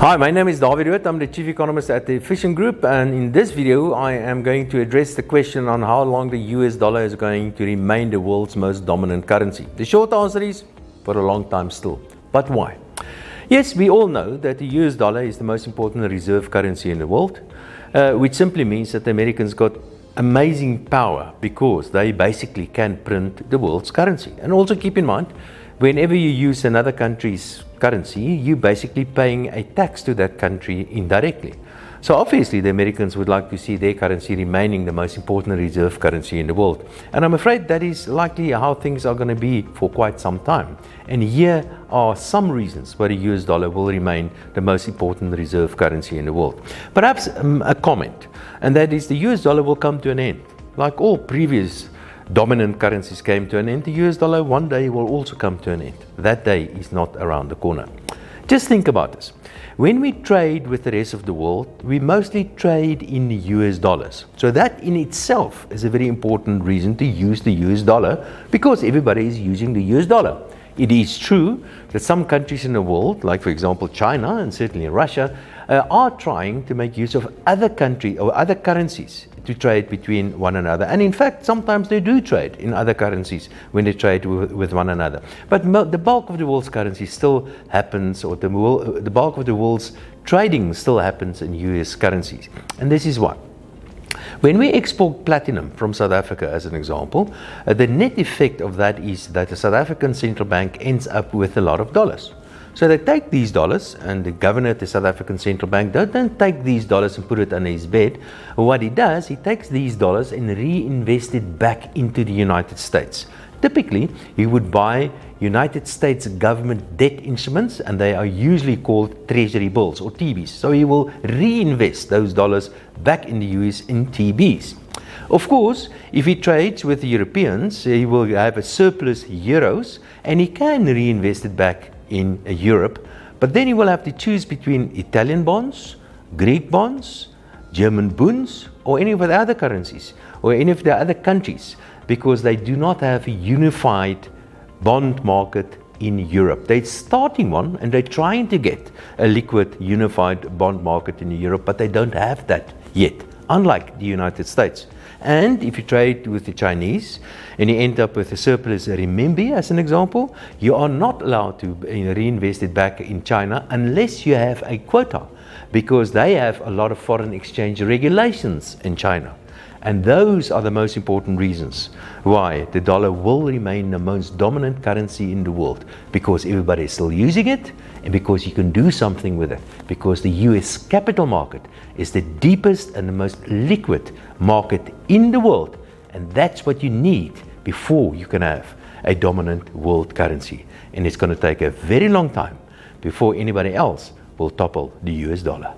Hi, my name is Dawie Roodt. I'm the Chief Economist at the Efficient Group, and in this video I am going to address the question on how long the US dollar is going to remain the world's most dominant currency. The short answer is for a long time still. But why? Yes, we all know that the US dollar is the most important reserve currency in the world, which simply means that the Americans got amazing power because they basically can print the world's currency. And also keep in mind, whenever you use another country's currency, you're basically paying a tax to that country indirectly. So obviously the Americans would like to see their currency remaining the most important reserve currency in the world. And I'm afraid that is likely how things are going to be for quite some time. And here are some reasons why the US dollar will remain the most important reserve currency in the world. Perhaps a comment, and that is the US dollar will come to an end. Like all previous dominant currencies came to an end, the US dollar one day will also come to an end. That day is not around the corner. Just think about this. When we trade with the rest of the world, we mostly trade in US dollars. So that in itself is a very important reason to use the US dollar, because everybody is using the US dollar. It is true that some countries in the world, like for example China and certainly Russia, are trying to make use of other countries or other currencies to trade between one another. And in fact, sometimes they do trade in other currencies when they trade with one another. But the bulk of the world's currency still happens, or the bulk of the world's trading still happens in US currencies. And this is why. When we export platinum from South Africa, as an example, the net effect of that is that the South African central bank ends up with a lot of dollars. So they take these dollars, and the governor at the South African central bank don't take these dollars and put it under his bed. What he does, he takes these dollars and reinvest it back into the United States. Typically, he would buy United States government debt instruments, and they are usually called treasury bills or TBs. So he will reinvest those dollars back in the US in TBs. Of course, if he trades with the Europeans, he will have a surplus euros, and he can reinvest it back in Europe, but then he will have to choose between Italian bonds, Greek bonds, German bunds, or any of the other currencies, or any of the other countries, because they do not have a unified bond market in Europe. They're starting one, and they're trying to get a liquid, unified bond market in Europe, but they don't have that yet, unlike the United States. And if you trade with the Chinese and you end up with a surplus renminbi, as an example, you are not allowed to reinvest it back in China unless you have a quota, because they have a lot of foreign exchange regulations in China. And those are the most important reasons why the dollar will remain the most dominant currency in the world, because everybody is still using it, and because you can do something with it, because the US capital market is the deepest and the most liquid market in the world, and that's what you need before you can have a dominant world currency. And it's going to take a very long time before anybody else will topple the US dollar.